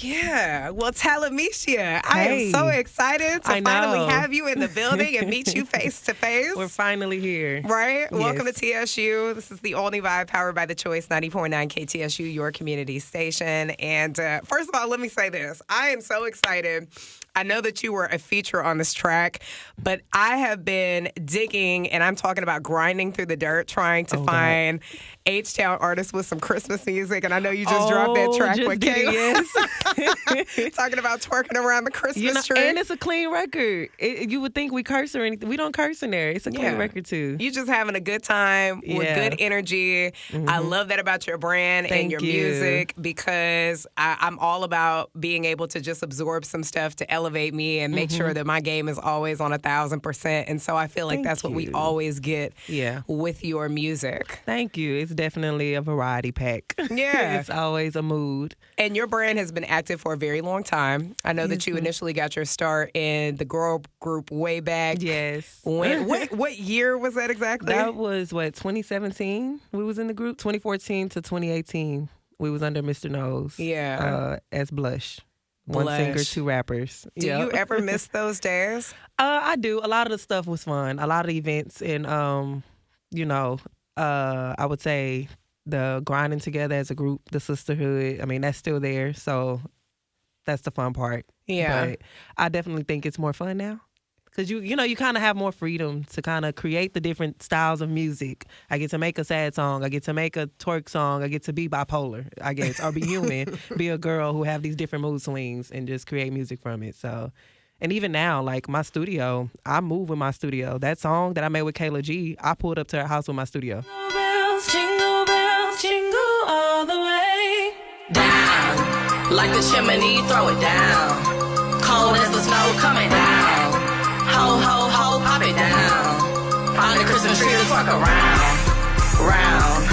Yeah, well, Talameshia, I am Hey. so excited to I finally know. have you in the building and meet you face to face. We're finally here. Right? Welcome to Yes. TSU. This is the only vibe powered by The Choice 90.9 KTSU, your community station. And first of all, let me say this. I am so excited. I know that you were a feature on this track, but I have been digging, and I'm talking about grinding through the dirt, trying to find H-Town artists with some Christmas music. And I know you just dropped that track just with did it, Kayla. Talking about twerking around the Christmas tree. And it's a clean record. You would think we curse or anything. We don't curse in there. It's a clean record too. You just having a good time with good energy. I love that about your brand and your music because I'm all about being able to just absorb some stuff to elevate me and make sure that my game is always on 1,000%. And so I feel like that's what we always get with your music. Thank you. It's definitely a variety pack. Yeah. It's always a mood. And your brand has been active for a very long time. I know that you initially got your start in the girl group way back. Yes. What year was that exactly? That was, 2017 we was in the group? 2014 to 2018 we was under Mr. Nose. Yeah. As Blush. One singer, two rappers. Do you ever miss those days? I do. A lot of the stuff was fun. A lot of the events and, I would say the grinding together as a group, the sisterhood, I mean, that's still there. So that's the fun part. Yeah. But I definitely think it's more fun now. Because you kind of have more freedom to kind of create the different styles of music. I get to make a sad song. I get to make a twerk song. I get to be bipolar, I guess, or be human, be a girl who have these different mood swings and just create music from it. So, and even now, like my studio, I move with my studio. That song that I made with Kayla G, I pulled up to her house with my studio. Jingle bells, jingle all the way. Down, like the chimney, throw it down. Cold as the snow coming down. Ho, ho, ho, pop it down. Find the Christmas tree to twerk round.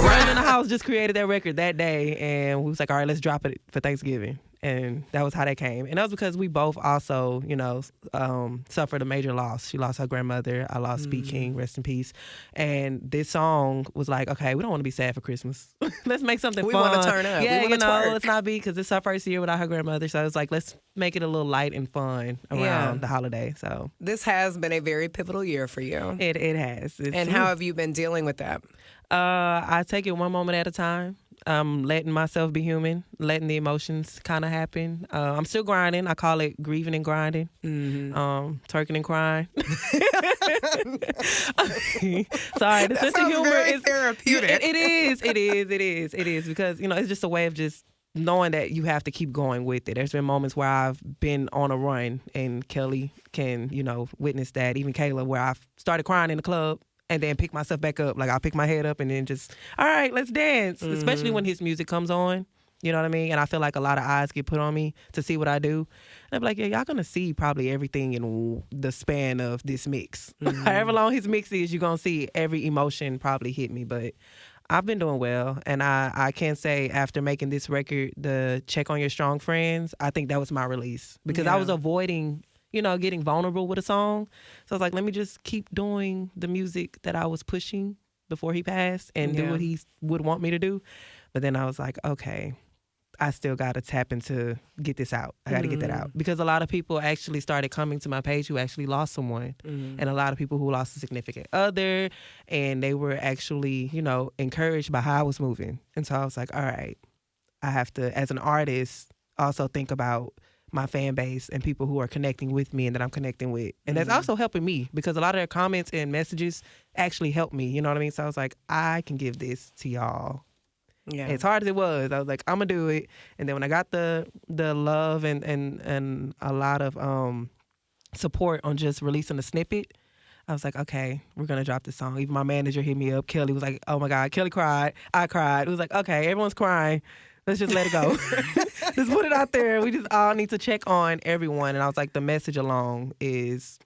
Right in the house just created that record that day, and we was like, all right, let's drop it for Thanksgiving. And that was how that came. And that was because we both also, suffered a major loss. She lost her grandmother. I lost BeatKing, rest in peace. And this song was like, okay, we don't want to be sad for Christmas. Let's make something We fun. want to turn up. Yeah, we want to twerk. let's not be, because it's our first year without her grandmother. So I was like, let's make it a little light and fun around the holiday. So This has been a very pivotal year for you. it has. And how have you been dealing with that? I take it one moment at a time. Letting myself be human, letting the emotions kind of happen. I'm still grinding. I call it grieving and grinding. Twerking and crying. Sorry, the sense of humor very is therapeutic. It is because it's just a way of just knowing that you have to keep going with it. There's been moments where I've been on a run, and Kelly can witness that. Even Kayla, where I've started crying in the club. And then pick myself back up. Like, I'll pick my head up and then just, all right, let's dance. Especially when his music comes on. You know what I mean? And I feel like a lot of eyes get put on me to see what I do. And I'm like, yeah, y'all going to see probably everything in the span of this mix. However long his mix is, you're going to see every emotion probably hit me. But I've been doing well. And I can say after making this record, the Check on Your Strong Friends, I think that was my release. Because I was avoiding getting vulnerable with a song. So I was like, let me just keep doing the music that I was pushing before he passed and do what he would want me to do. But then I was like, okay, I still got to tap into get this out. I got to get that out. Because a lot of people actually started coming to my page who actually lost someone. And a lot of people who lost a significant other. And they were actually, encouraged by how I was moving. And so I was like, all right, I have to, as an artist, also think about my fan base and people who are connecting with me and that I'm connecting with. And that's also helping me because a lot of their comments and messages actually help me. You know what I mean? So I was like, I can give this to y'all. Yeah. As hard as it was, I was like, I'm going to do it. And then when I got the love and a lot of support on just releasing a snippet, I was like, okay, we're going to drop this song. Even my manager hit me up. Kelly was like, oh my God, Kelly cried. I cried. It was like, okay, everyone's crying. Let's just let it go. Just put it out there. We just all need to check on everyone. And I was like, the message along is,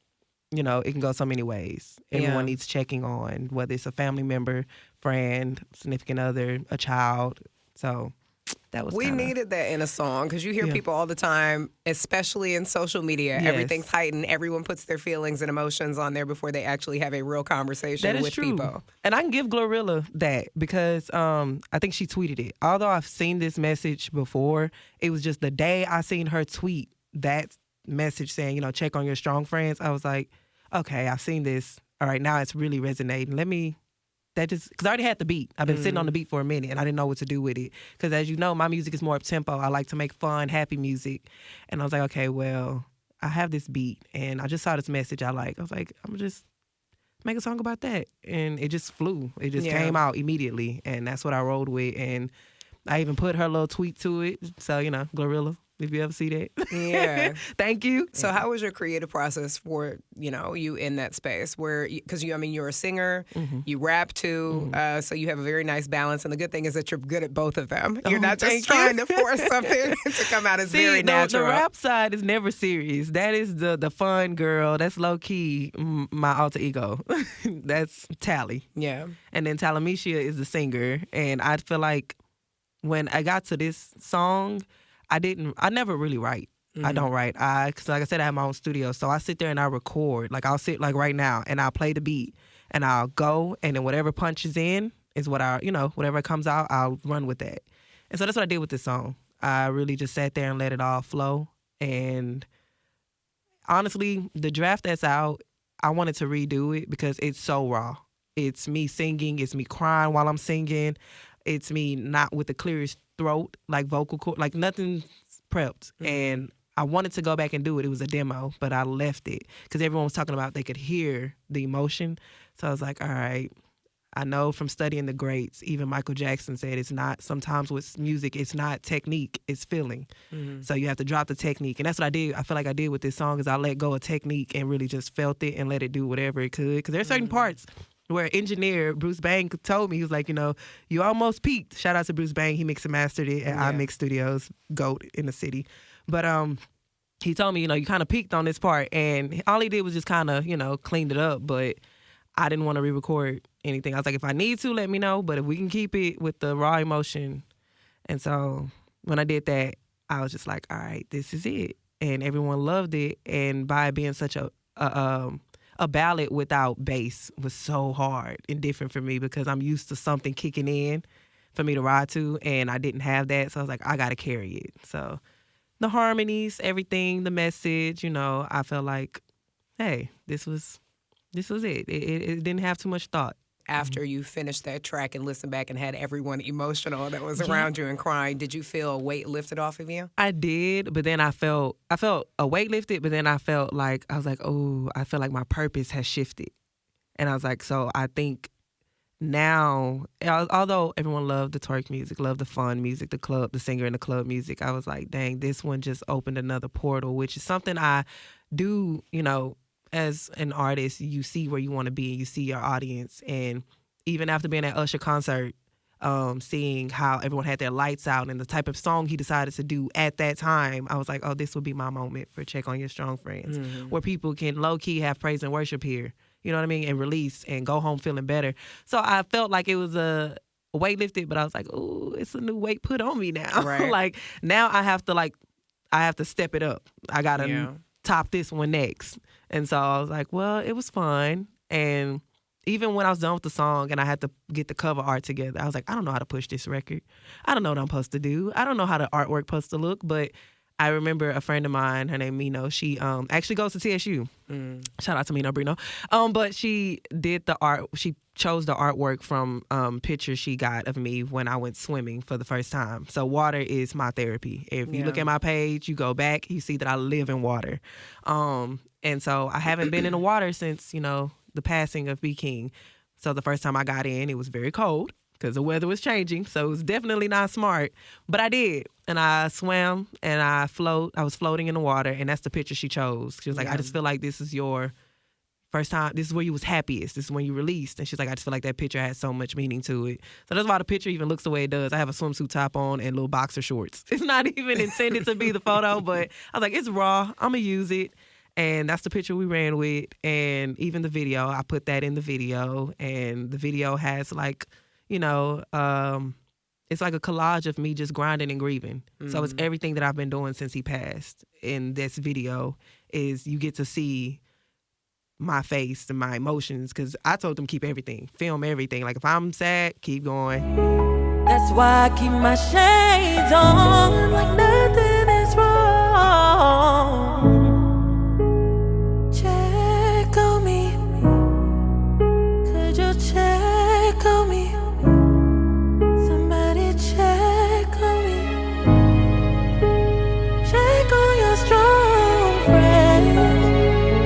it can go so many ways. Everyone needs checking on, whether it's a family member, friend, significant other, a child. So that was We kinda, needed that in a song because you hear people all the time, especially in social media. Yes. Everything's heightened. Everyone puts their feelings and emotions on there before they actually have a real conversation that is with true. people. And I can give Glorilla that because I think she tweeted it. Although I've seen this message before, it was just the day I seen her tweet that message saying, check on your strong friends. I was like, okay, I've seen this. All right, now it's really resonating. Because I already had the beat. I've been sitting on the beat for a minute, and I didn't know what to do with it. Because as you know, my music is more up-tempo. I like to make fun, happy music. And I was like, okay, well, I have this beat, and I just saw this message I like. I was like, I'm going to just make a song about that. And it just flew. It just came out immediately, and that's what I rolled with. And I even put her little tweet to it. So, Glorilla, if you ever see that. Yeah. Thank you. So how was your creative process for, you in that space where, because you're a singer, you rap too, so you have a very nice balance. And the good thing is that you're good at both of them. You're not just trying to force something to come out as very natural. The rap side is never serious. That is the fun girl. That's low key my alter ego. That's Tally. Yeah. And then Talameshia is the singer. And I feel like when I got to this song, I never really write. I don't write. Because like I said, I have my own studio. So I sit there and I record. Like I'll sit like right now and I'll play the beat and I'll go and then whatever punches in is what whatever comes out, I'll run with that. And so that's what I did with this song. I really just sat there and let it all flow. And honestly, the draft that's out, I wanted to redo it because it's so raw. It's me singing. It's me crying while I'm singing. It's me not with the clearest throat, like vocal cord, like nothing's prepped. And I wanted to go back and do it. It was a demo, but I left it because everyone was talking about they could hear the emotion. So I was like, all right, I know from studying the greats, even Michael Jackson said it's not, sometimes with music, it's not technique, it's feeling. So you have to drop the technique. And that's what I did. I feel like I did with this song is I let go of technique and really just felt it and let it do whatever it could. Because there are certain parts where engineer Bruce Bang told me, he was like, you almost peaked. Shout out to Bruce Bang. He mixed and mastered it at iMix Studios, GOAT in the city. But he told me, you kind of peaked on this part. And all he did was just kind of, cleaned it up. But I didn't want to re-record anything. I was like, if I need to, let me know. But if we can keep it with the raw emotion. And so when I did that, I was just like, all right, this is it. And everyone loved it. And by it being such a ballad without bass was so hard and different for me because I'm used to something kicking in for me to ride to, and I didn't have that. So I was like, I got to carry it. So the harmonies, everything, the message, I felt like, hey, this was it. It didn't have too much thought. After you finished that track and listened back and had everyone emotional that was around you and crying, did you feel a weight lifted off of you? I did, but then I felt a weight lifted, but then I felt like, I was like, oh, I feel like my purpose has shifted. And I was like, so I think now, although everyone loved the twerk music, loved the fun music, the club, the singer and the club music, I was like, dang, this one just opened another portal, which is something I do, as an artist, you see where you want to be, you see your audience. And even after being at Usher concert, seeing how everyone had their lights out and the type of song he decided to do at that time, I was like, oh, this would be my moment for Check on Your Strong Friends, where people can low-key have praise and worship here, you know what I mean, and release and go home feeling better. So I felt like it was a weight lifted, but I was like, oh, it's a new weight put on me now. Right. Like, now I have to step it up. I got to top this one next. And so I was like, well, it was fun. And even when I was done with the song and I had to get the cover art together, I was like, I don't know how to push this record. I don't know what I'm supposed to do. I don't know how the artwork supposed to look. But I remember a friend of mine, her name Mino, she actually goes to TSU. Shout out to Mino Brino. But she did the art. She chose the artwork from pictures she got of me when I went swimming for the first time. So water is my therapy. If you look at my page, you go back, you see that I live in water. And so I haven't been in the water since, the passing of BeatKing. So the first time I got in, it was very cold because the weather was changing. So it was definitely not smart. But I did. And I swam and I was floating in the water. And that's the picture she chose. She was like, I just feel like this is your first time. This is where you was happiest. This is when you released. And she's like, I just feel like that picture has so much meaning to it. So that's why the picture even looks the way it does. I have a swimsuit top on and little boxer shorts. It's not even intended to be the photo, but I was like, it's raw. I'm going to use it. And that's the picture we ran with. And even the video, I put that in the video. And the video has it's like a collage of me just grinding and grieving. So it's everything that I've been doing since he passed. In this video is you get to see my face and my emotions, because I told them keep everything, film everything. Like if I'm sad, keep going. That's why I keep my shades on like nothing is wrong. Check on me. Could you check on me? Somebody check on me. Check on your strong friends.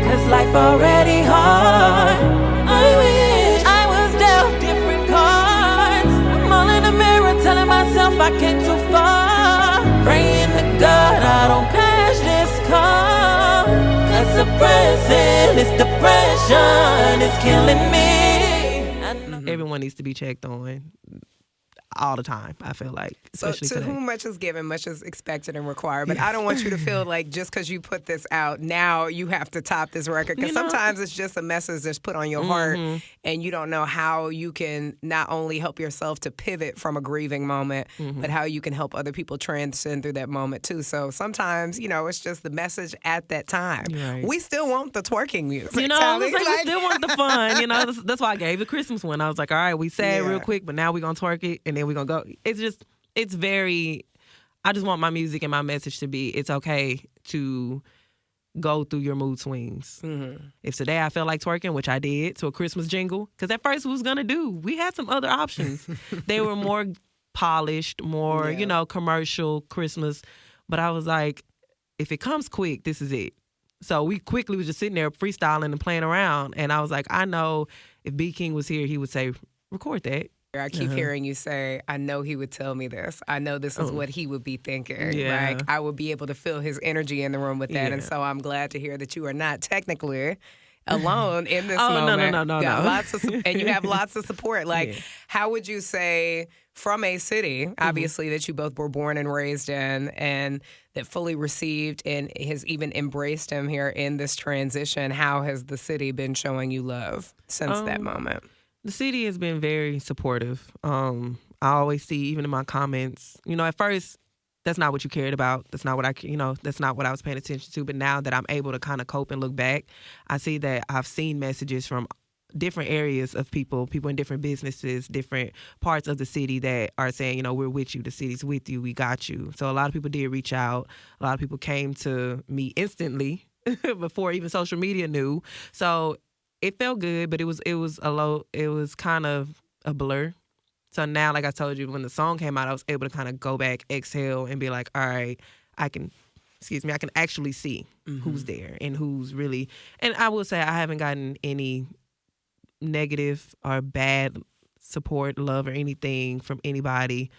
'Cause life already hard. I wish I was dealt different cards. I'm all in the mirror telling myself I came too far. Praying to God I don't crash this car. 'Cause suppressing this depression is killing me. Everyone needs to be checked on all the time, I feel like. So Especially to today. whom much is given, much is expected and required. But I don't want you to feel like just because you put this out, now you have to top this record. Because sometimes it's just a message that's put on your heart, and you don't know how you can not only help yourself to pivot from a grieving moment, but how you can help other people transcend through that moment too. So sometimes, it's just the message at that time. Right. We still want the twerking music. I was like, we still want the fun. That's why I gave the Christmas one. I was like, all right, we sad real quick, but now we're going to twerk it, and then we're going to go. It's very, I just want my music and my message to be, it's okay to go through your mood swings. If today I felt like twerking, which I did, to a Christmas jingle, because at first we was going to do, we had some other options. They were more polished, more, commercial Christmas. But I was like, if it comes quick, this is it. So we quickly was just sitting there freestyling and playing around. And I was like, I know if BeatKing was here, he would say, record that. I keep hearing you say, I know he would tell me this. I know this is what he would be thinking. Yeah. Like, I would be able to feel his energy in the room with that. Yeah. And so I'm glad to hear that you are not technically alone in this moment. No. And you have lots of support. Like, how would you say from a city, obviously, that you both were born and raised in, and that fully received and has even embraced him here in this transition, how has the city been showing you love since that moment? The city has been very supportive. I always see, even in my comments, at first, that's not what you cared about. That's not what that's not what I was paying attention to. But now that I'm able to kind of cope and look back, I see that I've seen messages from different areas of people in different businesses, different parts of the city that are saying, we're with you. The city's with you. We got you. So a lot of people did reach out. A lot of people came to me instantly before even social media knew. So it felt good, but it was kind of a blur. So now, like I told you, when the song came out, I was able to kind of go back, exhale, and be like, all right, I can actually see who's there and who's really. And I will say I haven't gotten any negative or bad support, love, or anything from anybody.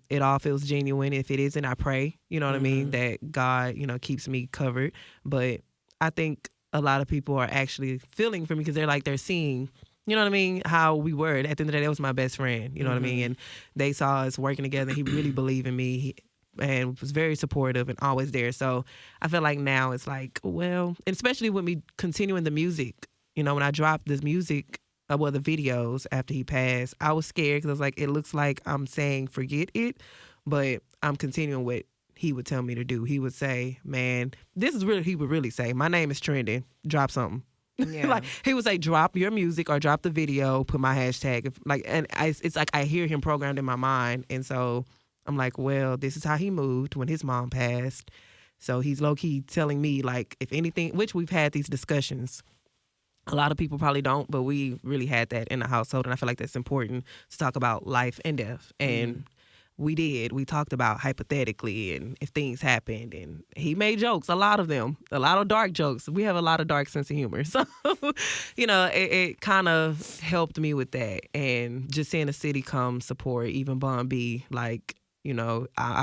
It all feels genuine. If it isn't, I pray, what I mean, that God, keeps me covered. But I think a lot of people are actually feeling for me because they're seeing, how we were. At the end of the day, that was my best friend, what I mean? And they saw us working together. He really believed in me and was very supportive and always there. So I feel like now it's like, well, and especially with me continuing the music, when I dropped this music, the videos after he passed, I was scared because I was like, it looks like I'm saying forget it, but I'm continuing what he would tell me to do. He would say, man, this is really, he would really say, my name is trending, drop something. Yeah. He would say, drop your music or drop the video, put my hashtag. It's like I hear him programmed in my mind. And so I'm like, well, this is how he moved when his mom passed. So he's low-key telling me, like, if anything, which we've had these discussions. A lot of people probably don't, but we really had that in the household. And I feel like that's important to talk about life and death. And we did. We talked about hypothetically and if things happened. And he made jokes, a lot of them, a lot of dark jokes. We have a lot of dark sense of humor. So, it kind of helped me with that. And just seeing the city come support, even Bun B, I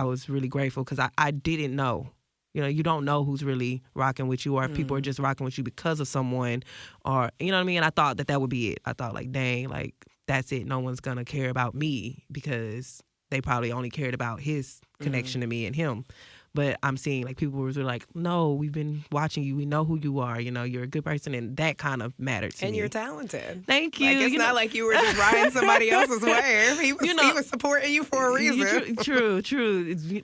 was really grateful because I didn't know. You don't know who's really rocking with you or if people are just rocking with you because of someone or, you know what I mean? I thought that would be it. I thought dang, that's it. No one's going to care about me because they probably only cared about his connection to me and him. But I'm seeing like people were like, no, we've been watching you. We know who you are. You're a good person, and that kind of mattered to me. And you're talented. Thank you. Like, it's not like you were just riding somebody else's wave. He was supporting you for a reason. True.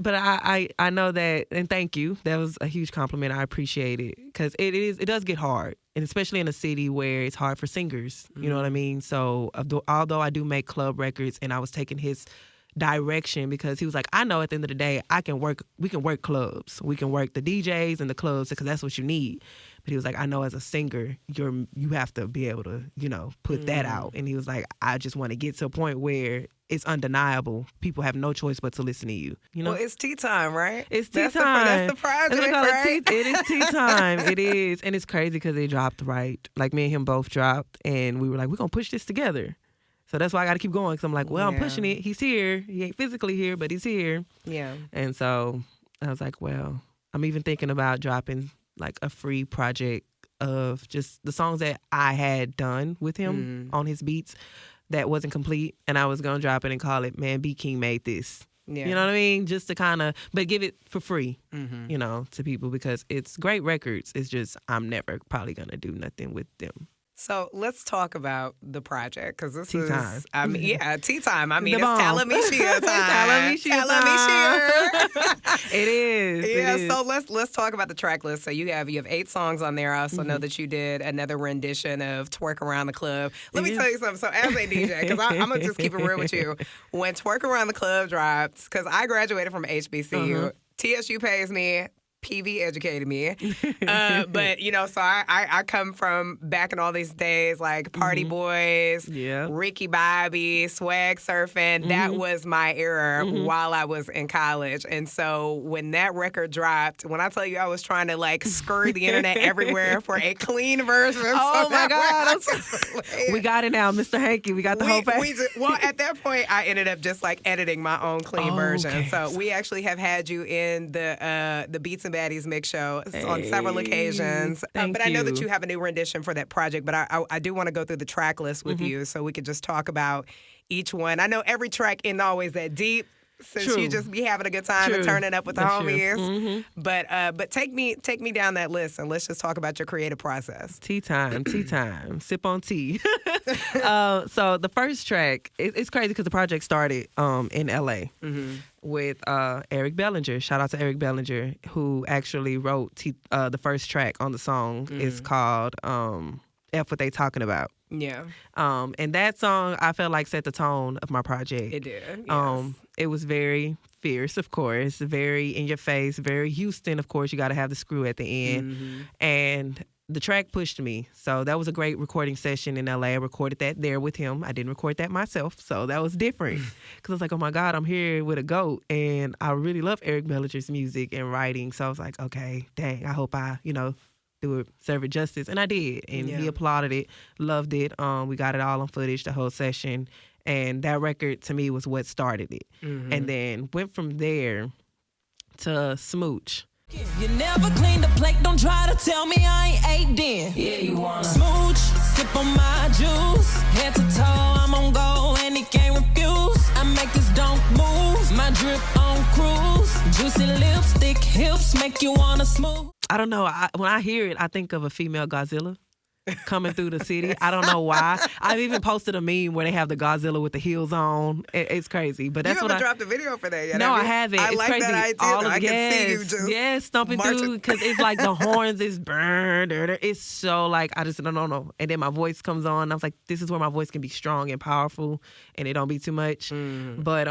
But I know that, and thank you. That was a huge compliment. I appreciate it because it does get hard, and especially in a city where it's hard for singers. You know what I mean? So although I do make club records, and I was taking his direction because he was like, I know at the end of the day we can work clubs, we can work the DJs and the clubs because that's what you need. But he was like, I know as a singer you have to be able to put that out. And he was like, I just want to get to a point where it's undeniable. People have no choice but to listen to you. Well, it's tea time, right? It's tea time. That's the project, right? It is tea time. It is. And it's crazy because they dropped right. Like me and him both dropped, and we were like, we're going to push this together. So that's why I got to keep going because I'm like, well, I'm pushing it. He's here. He ain't physically here, but he's here. Yeah. And so I was like, well, I'm even thinking about dropping like a free project of just the songs that I had done with him on his beats that wasn't complete. And I was going to drop it and call it, man, BeatKing made this. Yeah. You know what I mean? Just to kind of, but give it for free, to people because it's great records. It's just I'm never probably going to do nothing with them. So let's talk about the project because this tea time. Tea time. I mean, The it's bomb. Talameshia time. Talameshia. It is. Yeah. It is. So let's talk about the track list. So you have 8 songs on there. I also know that you did another rendition of "Twerk Around the Club." Let me tell you something. So as a DJ, because I'm gonna just keep it real with you, when "Twerk Around the Club" dropped, because I graduated from HBCU, TSU pays me. PV educated me. But, so I come from back in all these days, like Party Boys, Ricky Bobby, swag surfing. That was my era while I was in college. And so when that record dropped, when I tell you I was trying to like scurry the internet everywhere for a clean version. Oh my God. We got it now, Mr. Hanky. We got the whole thing. Well, at that point, I ended up just like editing my own clean version. Okay. So we actually have had you in the Beats and Baddies mix show on several occasions. But I know that you have a new rendition for that project, but I do want to go through the track list with you so we could just talk about each one. I know every track isn't always that deep since you just be having a good time and turning up with the homies. But take me down that list and let's just talk about your creative process. Tea time. Sip on tea. So the first track, it's crazy because the project started in L.A. With Eric Bellinger. Shout out to Eric Bellinger, who actually wrote the first track on the song. It's called F What They Talking About. Yeah. And that song, I felt like set the tone of my project. It did, yes. It was very fierce, of course, very in your face, very Houston, of course. You got to have the screw at the end. And the track pushed me. So that was a great recording session in LA. I recorded that there with him. I didn't record that myself. So that was different. Because I was like, oh my God, I'm here with a GOAT. And I really love Eric Bellinger's music and writing. So I was like, okay, dang, I hope I, do it, serve it justice. And I did. And he applauded it, loved it. We got it all on footage, the whole session. And that record, to me, was what started it. And then went from there to Smooch. You never clean the plate, don't try to tell me I ain't ate then. Yeah, you wanna smooch, sip on my juice. Head to toe, I'm on go and he can't refuse. I make this don't move, my drip on cruise. Juicy lipstick, hips make you wanna smooth. I don't know, when I hear it, I think of a female Godzilla coming through the city. I don't know why. I've even posted a meme where they have the Godzilla with the heels on. It's crazy, but that's you what haven't dropped a video for that yet. No, I haven't. I it's like crazy. that idea. I can see you just stomping through because it's like the horns is burned. It's so like I just don't know. And then my voice comes on. I was like, this is where my voice can be strong and powerful, and it don't be too much. But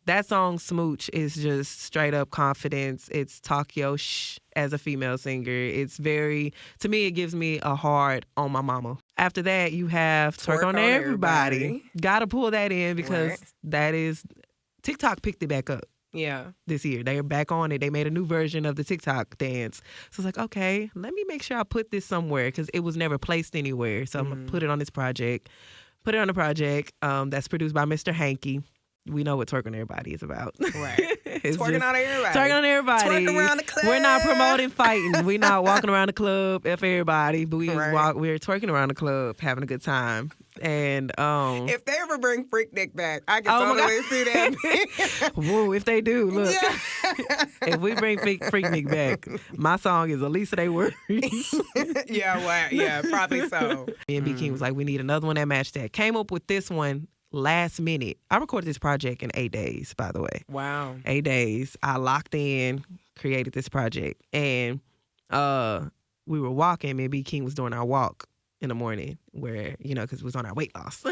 that song Smooch is just straight up confidence. It's talk yo shh as a female singer. It's very, to me, it gives me a hard on my mama. After that, you have Twerk on Everybody. Gotta pull that in because that is, TikTok picked it back up. Yeah. This year. They're back on it. They made a new version of the TikTok dance. So it's like, okay, let me make sure I put this somewhere because it was never placed anywhere. So I'm going to put it on this project. Put it on a project that's produced by Mr. Hanky. we know what Twerking on Everybody is about. Right. Twerking on everybody. Twerking on everybody. Twerking around the club. We're not promoting fighting. We're not walking around the club F everybody, but we're twerking around the club, having a good time. And if they ever bring Freaknik back, I can totally see that. Whoa, if they do, look. Yeah. If we bring Freaknik back, my song is Elisa They Worries. Yeah, probably so. Me and BeatKing was like, we need another one that matched that. Came up with this one last minute. I recorded this project in 8 days, by the way. Wow. 8 days. I locked in, created this project. And we were walking. Me and BeatKing was doing our walk in the morning where, because we was on our weight loss.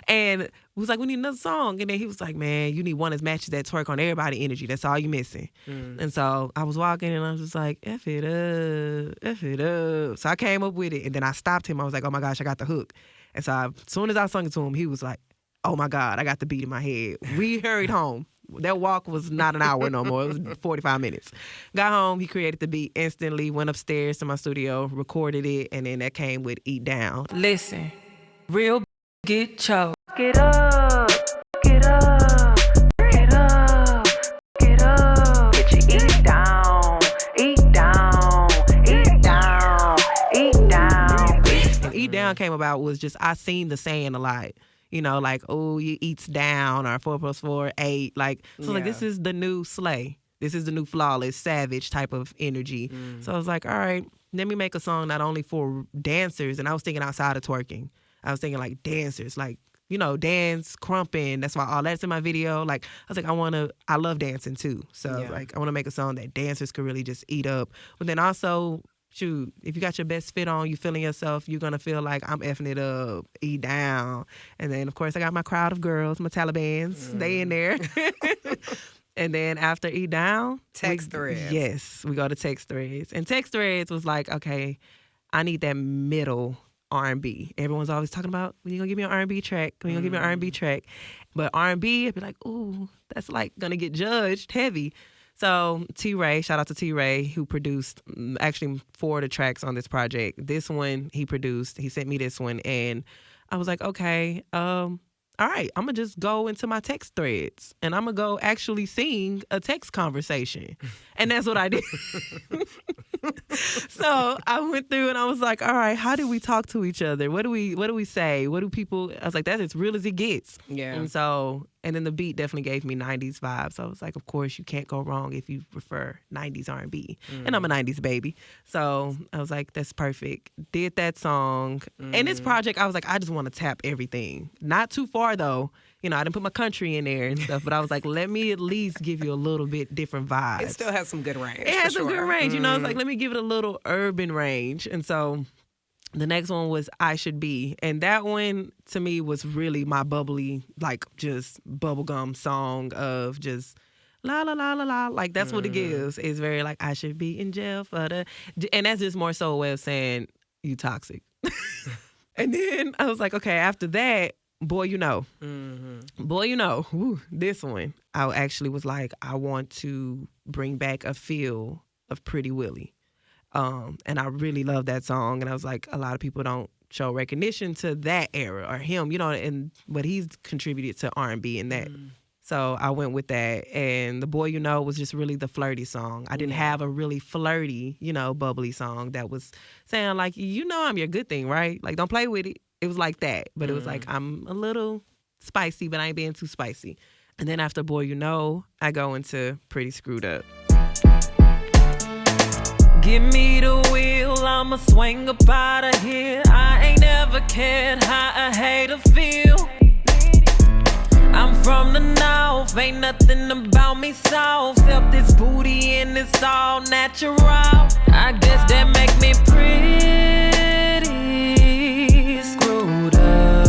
And we was like, we need another song. And then he was like, man, you need one that matches that Twerk on Everybody energy. That's all you missing. And so I was walking and I was just like, F it up, F it up. So I came up with it. And then I stopped him. I was like, oh my gosh, I got the hook. And so as soon as I sung it to him, he was like, oh my God, I got the beat in my head. We hurried home. That walk was not an hour no more. It was 45 minutes. Got home, he created the beat instantly, went upstairs to my studio, recorded it, and then that came with Eat Down. Listen, real get choked. Get up, get up, get up, get up. Get your eat down, eat down, eat down, eat down. And Eat Down came about was just, I seen the saying a lot. Like, oh, you eats down, or 4 + 4 8. Like, so like this is the new Slay. This is the new Flawless, Savage type of energy. So I was like, all right, let me make a song not only for dancers, and I was thinking outside of twerking. I was thinking like dancers, like, dance, crumping. That's why all that's in my video. Like, I was like, I love dancing too. So like, I want to make a song that dancers could really just eat up. But then also, shoot, if you got your best fit on, you feeling yourself, you're going to feel like I'm effing it up, eat down. And then, of course, I got my crowd of girls, my Talibans, they in there. And then after Eat Down. Text threads. Yes, we go to text threads. And text threads was like, okay, I need that middle R&B. Everyone's always talking about, when you going to give me an R&B track? When you going to give me an R&B track? But R&B, I'd be like, ooh, that's like going to get judged heavy. So T-Ray, shout out to T-Ray, who produced actually 4 of the tracks on this project. This one he produced. He sent me this one, and I was like, okay, all right, I'm going to just go into my text threads, and I'm going to go actually sing a text conversation. And that's what I did. So I went through and I was like, all right, how do we talk to each other? What do we say? What do people, I was like, that's as real as it gets. Yeah. And then the beat definitely gave me 90s vibes. So I was like, of course, you can't go wrong if you prefer 90s R&B. And I'm a 90s baby. So I was like, that's perfect. Did that song. And this project, I was like, I just want to tap everything. Not too far, though. I didn't put my country in there and stuff, but I was like, let me at least give you a little bit different vibes. It still has some good range. It has some good range. It's like, let me give it a little urban range. And so the next one was I Should Be. And that one, to me, was really my bubbly, like, just bubblegum song of just la, la, la, la, la. Like, that's what it gives. It's very like, I should be in jail for the... And that's just more so a way of saying, you toxic. And then I was like, okay, after that, Boy You Know. Boy You Know. Woo, this one, I actually was like, I want to bring back a feel of Pretty Willie. And I really love that song. And I was like, a lot of people don't show recognition to that era or him, but he's contributed to R&B in that. So I went with that. And The Boy You Know was just really the flirty song. I didn't have a really flirty, bubbly song that was saying like, I'm your good thing, right? Like, don't play with it. It was like that. But it was like, I'm a little spicy, but I ain't being too spicy. And then after Boy You Know, I go into Pretty Screwed Up. Give me the wheel, I'ma swing up out of here. I ain't never cared how a hater feel. I'm from the north, ain't nothing about me soft. Except this booty and it's all natural. I guess that make me pretty screwed up.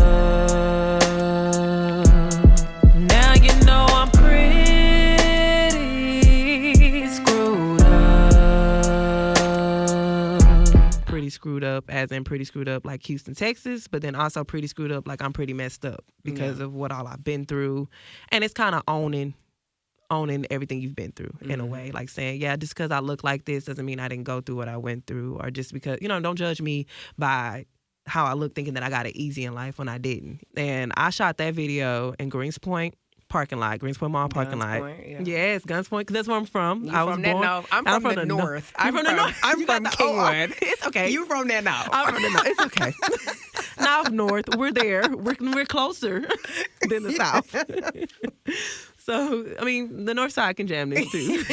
Now you know I'm pretty screwed up. Pretty screwed up, as in pretty screwed up like Houston, Texas, but then also pretty screwed up like I'm pretty messed up because of what all I've been through. And it's kind of owning everything you've been through in a way, like saying, yeah, just because I look like this doesn't mean I didn't go through what I went through, or just because, don't judge me by how I look thinking that I got it easy in life when I didn't. And I shot that video in Greens Point, parking lot, Greenspoint Mall parking lot. Point, yeah. Yes, Guns Point, 'cause that's where I'm from. You I was from that born. north? I'm from the north. I'm from the north. I'm You got from the- Kingwood. It's okay. You from that north? I'm from the north. It's okay. North, north. We're there. We're closer than the south. So, I mean, the north side can jam this too.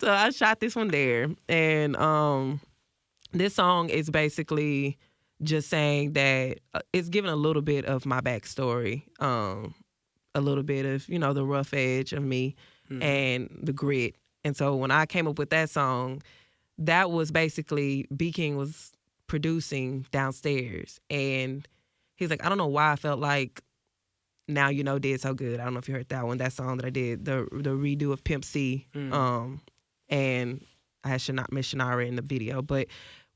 So I shot this one there. And this song is basically just saying that it's giving a little bit of my backstory, a little bit of, the rough edge of me and the grit. And so when I came up with that song, that was basically BeatKing was producing downstairs. And he's like, I don't know why I felt like Now You Know did so good. I don't know if you heard that one, that song that I did, the redo of Pimp C. And I had Miss Shannara in the video. But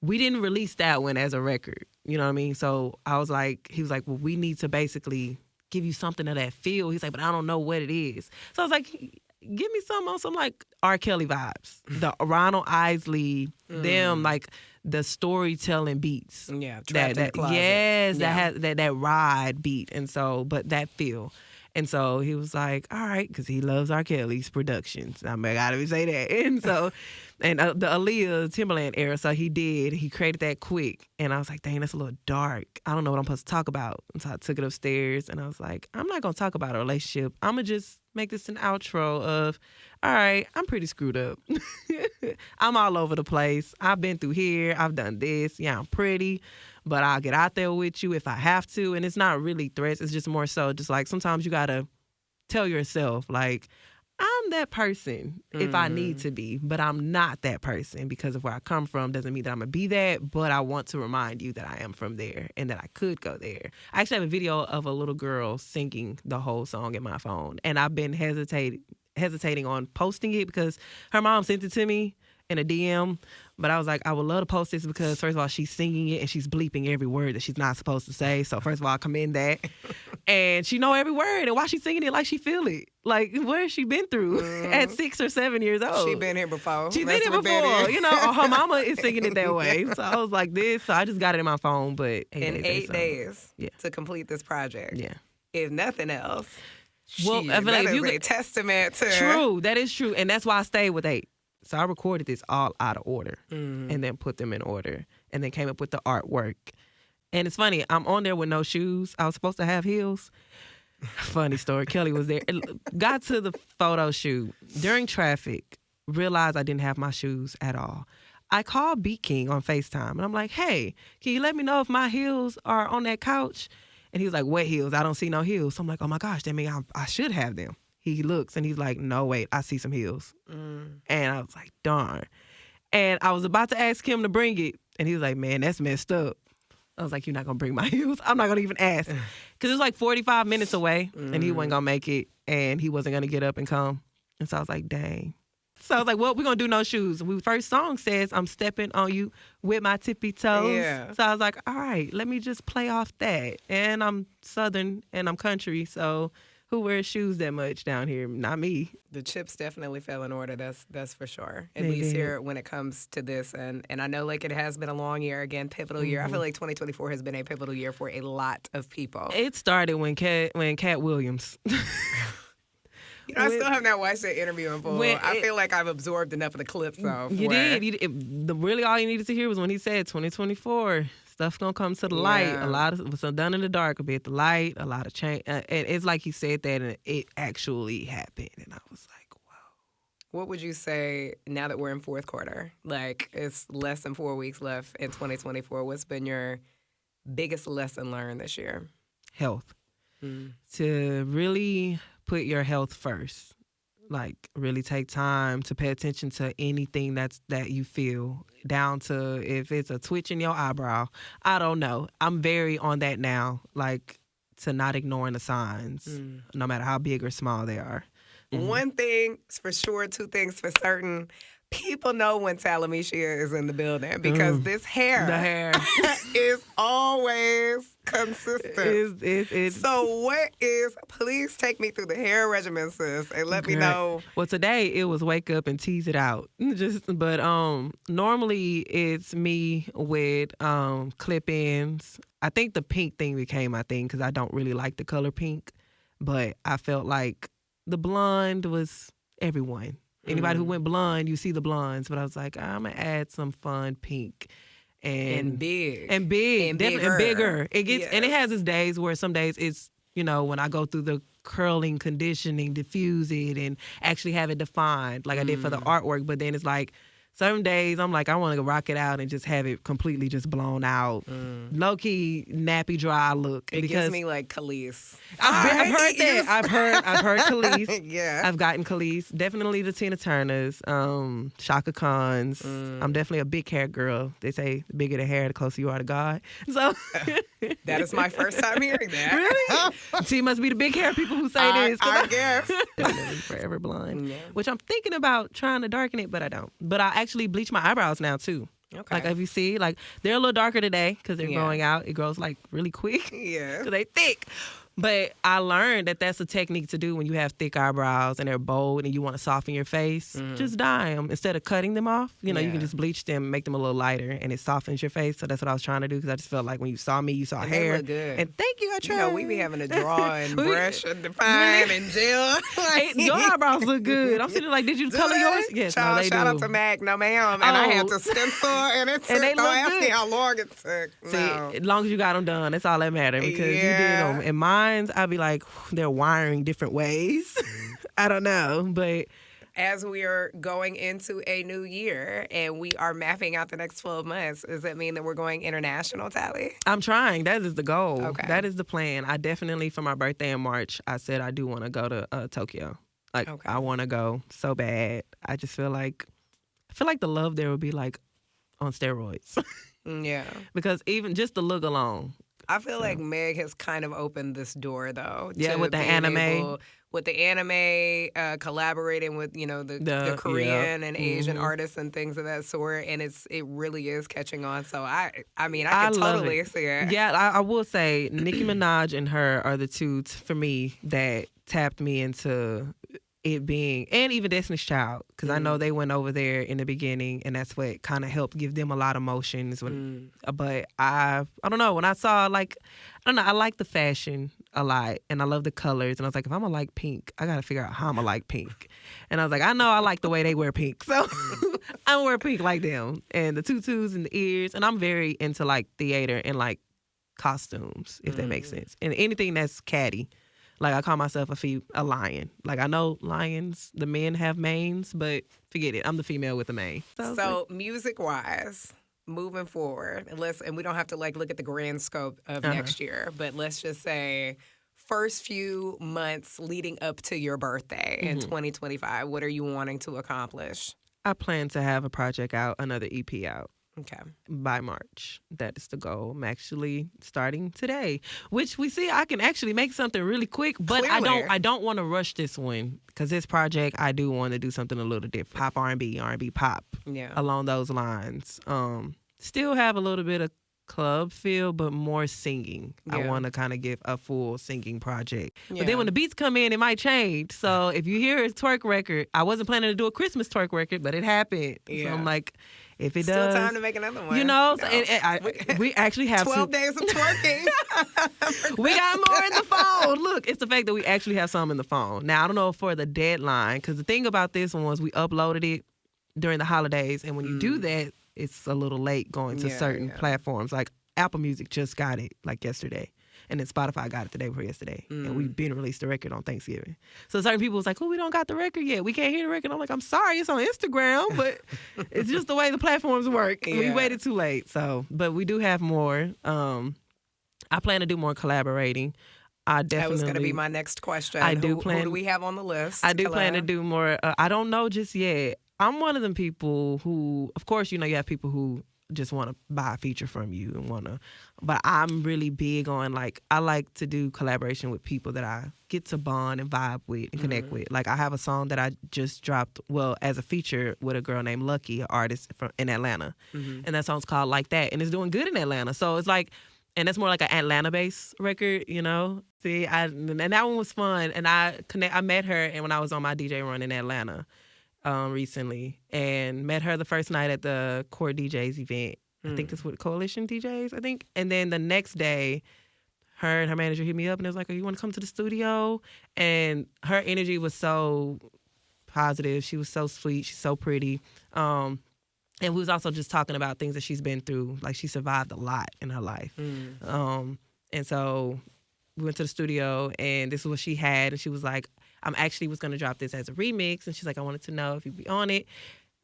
we didn't release that one as a record. You know what I mean? So I was like, he was like, well, we need to basically give you something of that feel. He's like, but I don't know what it is. So I was like, give me some on some like R. Kelly vibes. The Ronald Isley, them like the storytelling beats. Yeah, Trapped in the Closet. Yes, Yeah. that has that ride beat. And so, but that feel. And so he was like, all right, because he loves R. Kelly's productions. I gotta say that. And so, and the Aaliyah Timberland era, so he created that quick. And I was like, dang, that's a little dark. I don't know what I'm supposed to talk about. And so I took it upstairs and I was like, I'm not gonna talk about a relationship. I'm gonna just make this an outro of, all right, I'm pretty screwed up. I'm all over the place. I've been through here. I've done this. Yeah, I'm pretty. But I'll get out there with you if I have to. And it's not really threats. It's just more so just like sometimes you got to tell yourself, like, I'm that person if I need to be, but I'm not that person because of where I come from. Doesn't mean that I'm going to be that, but I want to remind you that I am from there and that I could go there. I actually have a video of a little girl singing the whole song in my phone. And I've been hesitating on posting it because her mom sent it to me in a DM, but I was like, I would love to post this because first of all, she's singing it and she's bleeping every word that she's not supposed to say. So first of all, I commend that. And she know every word, and why she's singing it like she feel it. Like, what has she been through at 6 or 7 years old? She been here before. She's been here before. Or her mama is singing it that way. So I was like this. So I just got it in my phone, but in 8 days Yeah. to complete this project. Yeah. If nothing else, Well, shit, I feel like that if you is a could- testament to True, that is true. And that's why I stayed with 8. So I recorded this all out of order and then put them in order and then came up with the artwork. And it's funny, I'm on there with no shoes. I was supposed to have heels. Funny story. Kelly was there. Got to the photo shoot during traffic, realized I didn't have my shoes at all. I called BeatKing on FaceTime and I'm like, hey, can you let me know if my heels are on that couch? And he was like, what heels? I don't see no heels. So I'm like, oh my gosh, that means I should have them. He looks and he's like, no, wait, I see some heels. And I was like, darn. And I was about to ask him to bring it. And he was like, man, that's messed up. I was like, you're not going to bring my heels? I'm not going to even ask. Because it was like 45 minutes away and he wasn't going to make it. And he wasn't going to get up and come. And so I was like, dang. So I was like, well, we're going to do no shoes. And first song says, I'm stepping on you with my tippy toes. Yeah. So I was like, all right, let me just play off that. And I'm Southern and I'm country, so who wears shoes that much down here? Not me. the chips definitely fell in order. That's for sure. At They least did. here when it comes to this, and I know like it has been a long year again, pivotal year. I feel like 2024 has been a pivotal year for a lot of people. It started when Cat Williams. You know, I still have not watched that interview in full. When I it- feel like I've absorbed enough of the clips though. You for- did. Really all you needed to hear was when he said 2024. Stuff's gonna come to the light. Yeah. A lot of what's done in the dark will be at the light. A lot of change. And it's like he said that, and it actually happened. And I was like, wow. What would you say now that we're in fourth quarter? Like it's less than 4 weeks left in 2024. What's been your biggest lesson learned this year? Health. To really put your health first. Like really take time to pay attention to anything that you feel, down to if it's a twitch in your eyebrow. I don't know. I'm very on that now. Like to not ignoring the signs, no matter how big or small they are. One thing is for sure, two things for certain. People know when Talameshia is in the building because this hair, The hair is always consistent. is So what is, please take me through the hair regimen, sis, and let me know. Well, today it was wake up and tease it out. But normally it's me with clip-ins. I think the pink thing became my thing because I don't really like the color pink. but I felt like the blonde was everyone. Anybody who went blonde, you see the blondes, but I was like, I'm gonna add some fun pink And big. and big, And definitely and bigger. It gets and it Yes. has its days where some days it's when I go through the curling, conditioning, diffuse it, and actually have it defined like I did for the artwork. But then it's like some days I'm like, I want to rock it out and just have it completely just blown out, low key nappy dry look. It because gives me like Khalees. I've heard that. I've heard Khalees. Yeah. I've gotten Khalees. Definitely the Tina Turners, Shaka Khan's. I'm definitely a big hair girl. They say the bigger the hair, the closer you are to God. So That is my first time hearing that. really, she must be the big hair people who say this. 'Cause I guess. definitely forever blonde. Yeah. Which I'm thinking about trying to darken it, but I don't. But I actually bleach my eyebrows now too. Okay. Like if you see, like they're a little darker today because they're Yeah. growing out. It grows like really quick. Yeah. Because they thick. But I learned that that's a technique to do when you have thick eyebrows and they're bold and you want to soften your face. Just dye them. Instead of cutting them off, you Yeah. can just bleach them, make them a little lighter, and it softens your face. So that's what I was trying to do because I just felt like when you saw me, you saw And they hair. look good. And thank you, I You tried. know, we be having to draw and We- brush and define and gel. Hey, your eyebrows look good. I'm sitting like, did you color yours? Yes, Child, no, they shout do. out to Mac. No, ma'am. And I had Oh. to stencil, and it took. And they Don't look ask me good. how long it took. See, No. as long as you got them done, that's all that matters because you did Yeah. them. And mine's, I'd be like, they're wiring different ways. I don't know, but As we are going into a new year and we are mapping out the next 12 months, does that mean that we're going international, Tally? I'm trying. That is the goal. Okay. That is the plan. I definitely, for my birthday in March, I said I do want to go to Tokyo. Like, Okay. I want to go so bad. I just feel like the love there would be like on steroids Yeah. because even just the look alone. I feel like Meg has kind of opened this door, though. Yeah, to with the being anime. with the anime, collaborating with the Korean and Asian artists and things of that sort, and it really is catching on. So I mean I can love totally it. see it. Yeah, I will say Nicki Minaj and her are the two for me that tapped me into it being, and even Destiny's Child, because I know they went over there in the beginning, and that's what kind of helped give them a lot of motions. But I don't know, when I saw I like the fashion a lot, and I love the colors, and I was like, if I'm gonna like pink, I gotta figure out how I'm gonna like pink. And I was like, I know I like the way they wear pink, so I'm gonna wear pink like them, and the tutus and the ears, and I'm very into like theater and like costumes, if that makes sense, and anything that's catty. Like, I call myself a lion. Like, I know lions, the men have manes, but forget it. I'm the female with the mane. So music-wise, moving forward, and we don't have to look at the grand scope of next year, but let's just say first few months leading up to your birthday in 2025, what are you wanting to accomplish? I plan to have a project out, another EP out. Okay. By March. That is the goal. I'm actually starting today, which we see I can actually make something really quick, but Clearly. I don't want to rush this one because this project I do want to do something a little different. Pop R&B pop. Yeah. Along those lines. Still have a little bit of club feel, but more singing. I Yeah. want to kind of give a full singing project. But Yeah. then when the beats come in, it might change. So if you hear a twerk record, I wasn't planning to do a Christmas twerk record, but it happened. Yeah. So I'm like, if it Still does, time to make another one. you know, No. we actually have 12 days of twerking. we got more in the phone. Look, it's the fact that we actually have some in the phone. Now, I don't know for the deadline, because the thing about this one was we uploaded it during the holidays, and when you do that, it's a little late going to certain platforms. Like Apple Music just got it like yesterday, and then Spotify got it the day before yesterday, and we've been released the record on Thanksgiving. So certain people was like, "Oh, we don't got the record yet. We can't hear the record." I'm like, "I'm sorry, it's on Instagram, but it's just the way the platforms work. We Yeah. waited too late." So, but we do have more. I plan to do more collaborating. That was going to be my next question. I do Who plan- do we have on the list? I do plan to Collab? do more. I don't know just yet. I'm one of them people who, of course, you have people who just want to buy a feature from you and want to, but I'm really big on I like to do collaboration with people that I get to bond and vibe with and connect with. Like I have a song that I just dropped, as a feature with a girl named Lucky, an artist in Atlanta. And that song's called Like That, and it's doing good in Atlanta. So it's like, and that's more like an Atlanta-based record, See, and that one was fun. And I met her, and when I was on my DJ run in Atlanta recently, and met her the first night at the Core DJs event. I think that's what Coalition DJs, I think. And then the next day, her and her manager hit me up and they was like, "Oh, you want to come to the studio?" And her energy was so positive. She was so sweet. She's so pretty. And we was also just talking about things that she's been through. Like, she survived a lot in her life. And so we went to the studio, and this is what she had. And she was like, "I'm actually was going to drop this as a remix." And she's like, "I wanted to know if you'd be on it."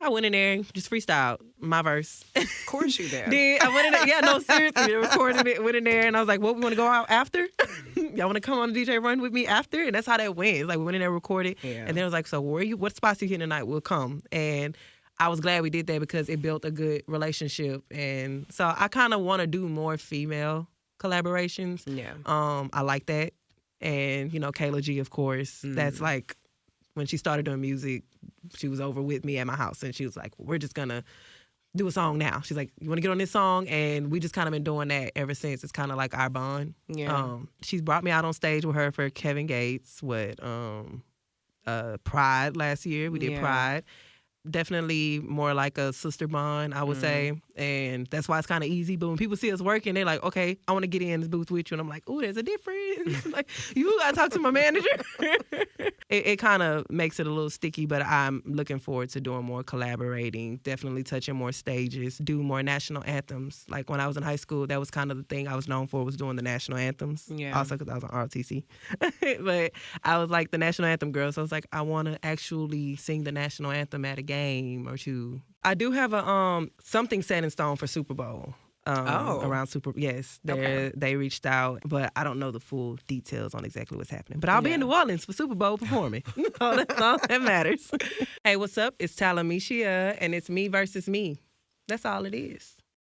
I went in there and just freestyled my verse. Of course you did. Then I went in there. Yeah, no, seriously. Recorded it, went in there, and I was like, "What, we want to go out after? Y'all want to come on the DJ run with me after?" And that's how that went. It's like, we went in there, recorded, and then it was like, "So what spots you hitting tonight? We'll come." And I was glad we did that because it built a good relationship. And so I kind of want to do more female collaborations. Yeah. I like that. And, Kayla G, of course, that's like, when she started doing music, she was over with me at my house, and she was like, "We're just gonna do a song now." She's like, "You want to get on this song?" And we just kind of been doing that ever since. It's kind of like our bond. Yeah. She's brought me out on stage with her for Kevin Gates with Pride last year. We did Pride. Definitely more like a sister bond, I would say. And that's why it's kind of easy. But when people see us working, they're like, "Okay, I want to get in this booth with you." And I'm like, "Oh, there's a difference." Like, you got to talk to my manager. It kind of makes it a little sticky, but I'm looking forward to doing more collaborating, definitely touching more stages, do more national anthems. Like, when I was in high school, that was kind of the thing I was known for, was doing the national anthems. Yeah. Also because I was on ROTC. But I was like the national anthem girl. So I was like, I want to actually sing the national anthem at a game or two. I do have a something set in stone for Super Bowl. Around they reached out, but I don't know the full details on exactly what's happening. But I'll be in New Orleans for Super Bowl performing. That's all that matters. Hey, what's up? It's Talameshia, and it's me versus me. That's all it is.